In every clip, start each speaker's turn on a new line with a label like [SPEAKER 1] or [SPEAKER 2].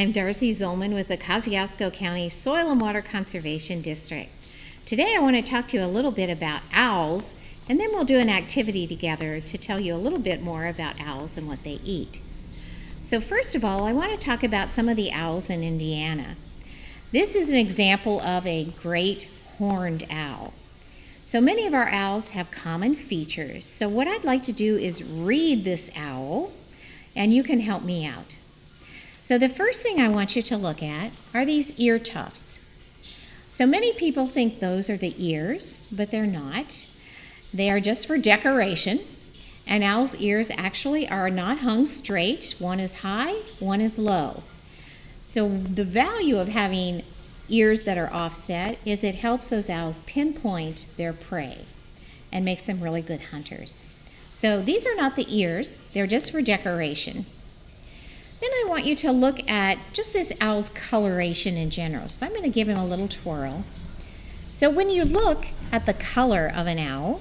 [SPEAKER 1] I'm Darci Zolman with the Kosciuszko County Soil and Water Conservation District. Today I want to talk to you a little bit about owls, and then we'll do an activity together to tell you a little bit more about owls and what they eat. So first of all, I want to talk about some of the owls in Indiana. This is an example of a great horned owl. So many of our owls have common features. So what I'd like to do is read this owl, and you can help me out. So the first thing I want you to look at are these ear tufts. So many people think those are the ears, but they're not. They are just for decoration. An owl's ears actually are not hung straight. One is high, one is low. So the value of having ears that are offset is it helps those owls pinpoint their prey and makes them really good hunters. So these are not the ears, they're just for decoration. Then I want you to look at just this owl's coloration in general. So I'm going to give him a little twirl. So when you look at the color of an owl,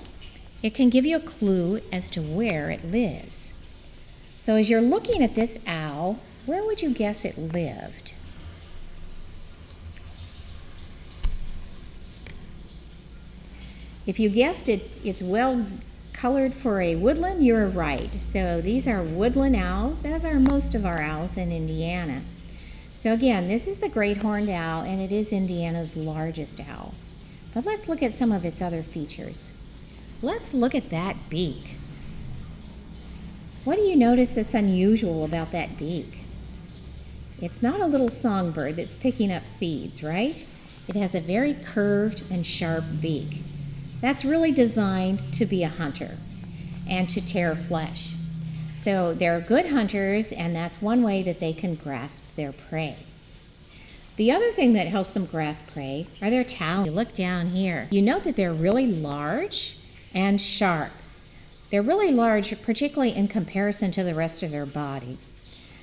[SPEAKER 1] it can give you a clue as to where it lives. So as you're looking at this owl, where would you guess it lived? If you guessed it, it's well colored for a woodland, you're right. So these are woodland owls, as are most of our owls in Indiana. So again, this is the great horned owl, and it is Indiana's largest owl. But let's look at some of its other features. Let's look at that beak. What do you notice that's unusual about that beak? It's not a little songbird that's picking up seeds, right? It has a very curved and sharp beak. That's really designed to be a hunter and to tear flesh. So they're good hunters, and that's one way that they can grasp their prey. The other thing that helps them grasp prey are their talons. You look down here, you know that they're really large and sharp. They're really large, particularly in comparison to the rest of their body.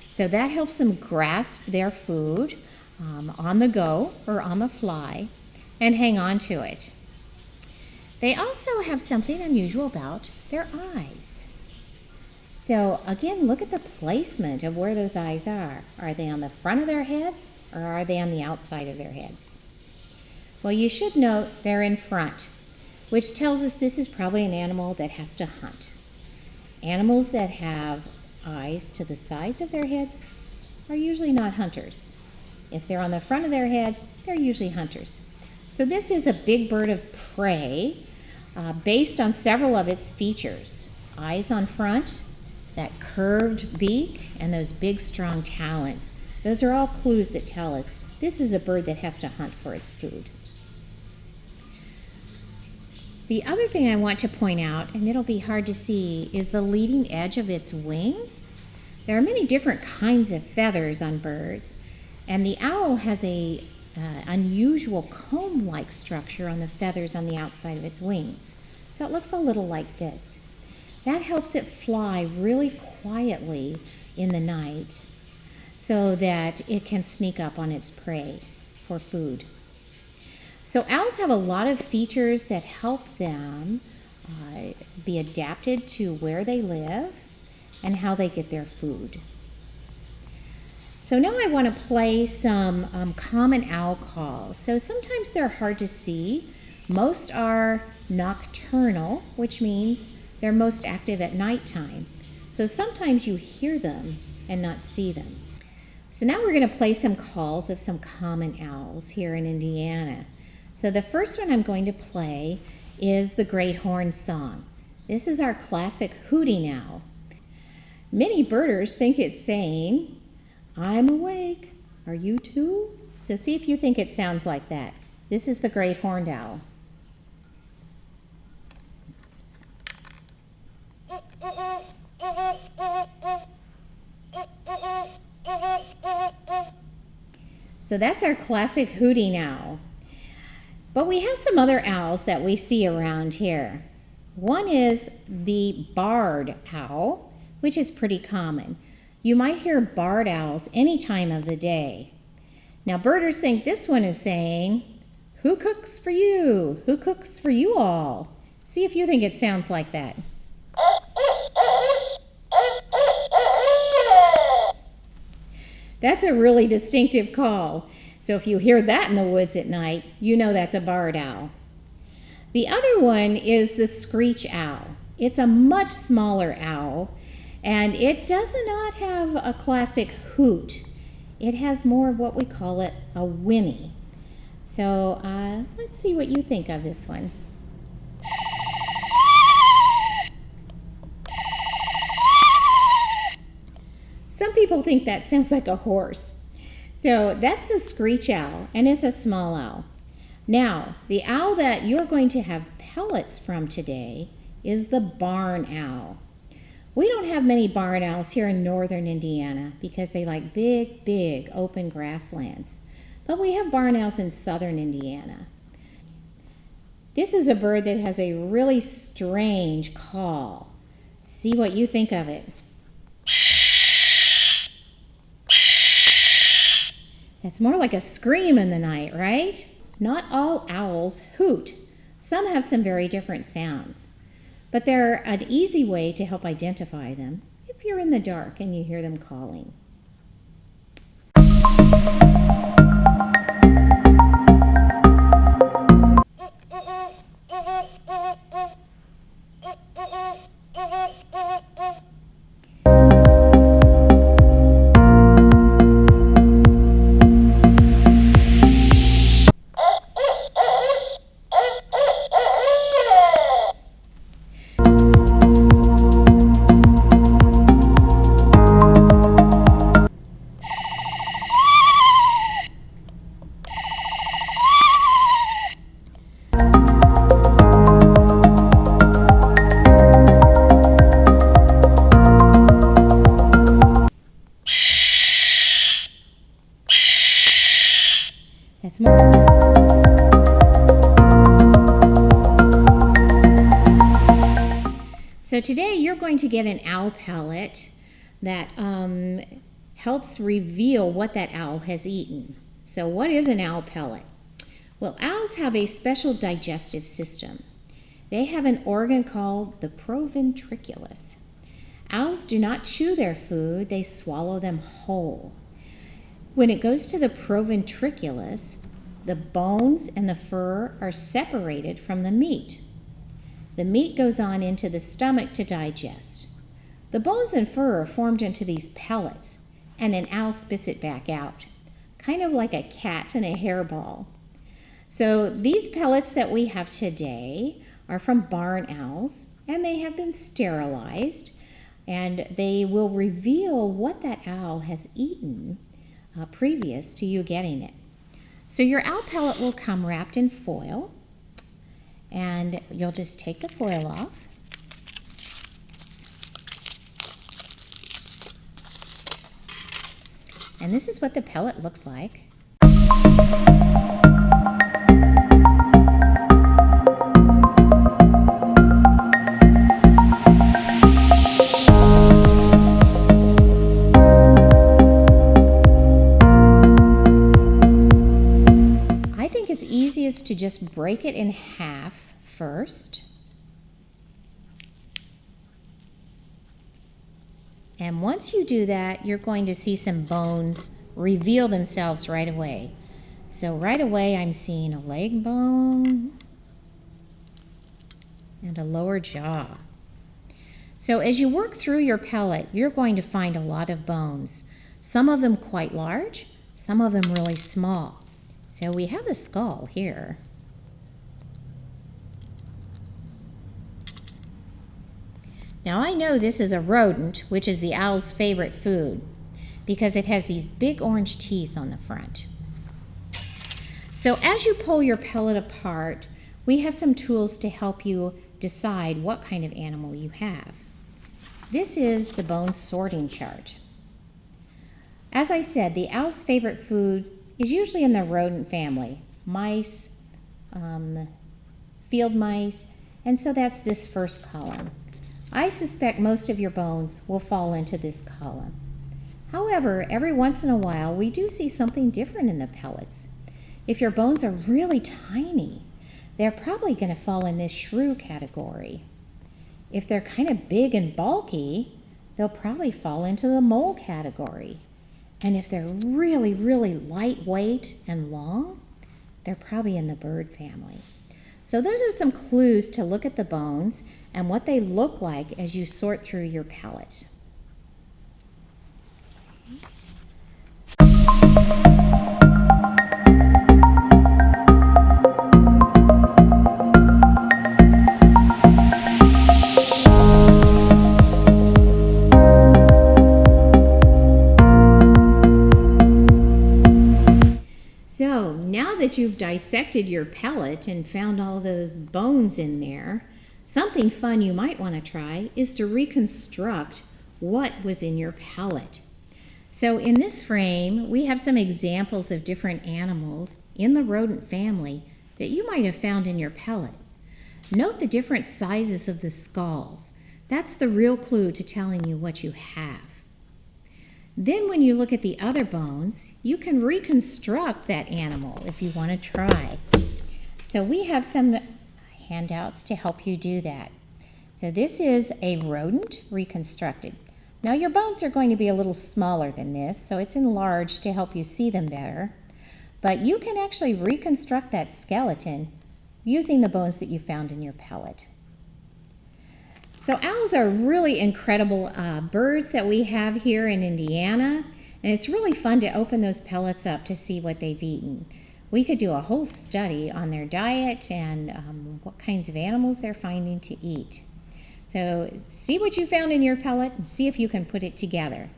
[SPEAKER 1] So that helps them grasp their food on the go or on the fly and hang on to it. They also have something unusual about their eyes. So again, look at the placement of where those eyes are. Are they on the front of their heads, or are they on the outside of their heads? Well, you should note they're in front, which tells us this is probably an animal that has to hunt. Animals that have eyes to the sides of their heads are usually not hunters. If they're on the front of their head, they're usually hunters. So this is a big bird of prey based on several of its features. Eyes on front, that curved beak, and those big strong talons. Those are all clues that tell us this is a bird that has to hunt for its food. The other thing I want to point out, and it'll be hard to see, is the leading edge of its wing. There are many different kinds of feathers on birds, and the owl has a unusual comb-like structure on the feathers on the outside of its wings. So it looks a little like this. That helps it fly really quietly in the night so that it can sneak up on its prey for food. So owls have a lot of features that help them be adapted to where they live and how they get their food. So now I want to play some common owl calls. So sometimes they're hard to see. Most are nocturnal, which means they're most active at nighttime. So sometimes you hear them and not see them. So now we're going to play some calls of some common owls here in Indiana. So the first one I'm going to play is the Great Horn Song. This is our classic hooting owl. Many birders think it's saying, "I'm awake, are you too?" So see if you think it sounds like that. This is the great horned owl. So that's our classic hooting owl. But we have some other owls that we see around here. One is the barred owl, which is pretty common. You might hear barred owls any time of the day. Now birders think this one is saying, "Who cooks for you? Who cooks for you all?" See if you think it sounds like that. That's a really distinctive call. So if you hear that in the woods at night, you know that's a barred owl. The other one is the screech owl. It's a much smaller owl, and it does not have a classic hoot. It has more of what we call it a whinny. So let's see what you think of this one. Some people think that sounds like a horse. So that's the screech owl, and it's a small owl. Now, the owl that you're going to have pellets from today is the barn owl. We don't have many barn owls here in northern Indiana because they like big, big open grasslands. But we have barn owls in southern Indiana. This is a bird that has a really strange call. See what you think of it. It's more like a scream in the night, right? Not all owls hoot. Some have some very different sounds. But they're an easy way to help identify them if you're in the dark and you hear them calling. That's more. So today you're going to get an owl pellet that helps reveal what that owl has eaten. So what is an owl pellet? Well, owls have a special digestive system. They have an organ called the proventriculus. Owls do not chew their food, they swallow them whole. When it goes to the proventriculus, the bones and the fur are separated from the meat. The meat goes on into the stomach to digest. The bones and fur are formed into these pellets, and an owl spits it back out, kind of like a cat in a hairball. So these pellets that we have today are from barn owls, and they have been sterilized, and they will reveal what that owl has eaten previous to you getting it. So your owl pellet will come wrapped in foil, and you'll just take the foil off. And this is what the pellet looks like. Easiest to just break it in half first. And once you do that, you're going to see some bones reveal themselves right away. So right away I'm seeing a leg bone and a lower jaw. So as you work through your pellet, you're going to find a lot of bones. Some of them quite large, some of them really small. So we have the skull here. Now I know this is a rodent, which is the owl's favorite food, because it has these big orange teeth on the front. So as you pull your pellet apart, we have some tools to help you decide what kind of animal you have. This is the bone sorting chart. As I said, the owl's favorite food is usually in the rodent family, mice, field mice, and so that's this first column. I suspect most of your bones will fall into this column. However, every once in a while, we do see something different in the pellets. If your bones are really tiny, they're probably going to fall in this shrew category. If they're kind of big and bulky, they'll probably fall into the mole category. And if they're really, really lightweight and long, they're probably in the bird family. So those are some clues to look at the bones and what they look like as you sort through your pellet. So now that you've dissected your pellet and found all those bones in there, something fun you might want to try is to reconstruct what was in your pellet. So in this frame, we have some examples of different animals in the rodent family that you might have found in your pellet. Note the different sizes of the skulls. That's the real clue to telling you what you have. Then when you look at the other bones, you can reconstruct that animal if you want to try. So we have some handouts to help you do that. So this is a rodent reconstructed. Now your bones are going to be a little smaller than this, so it's enlarged to help you see them better. But you can actually reconstruct that skeleton using the bones that you found in your pellet. So owls are really incredible birds that we have here in Indiana, and it's really fun to open those pellets up to see what they've eaten. We could do a whole study on their diet and what kinds of animals they're finding to eat. So see what you found in your pellet and see if you can put it together.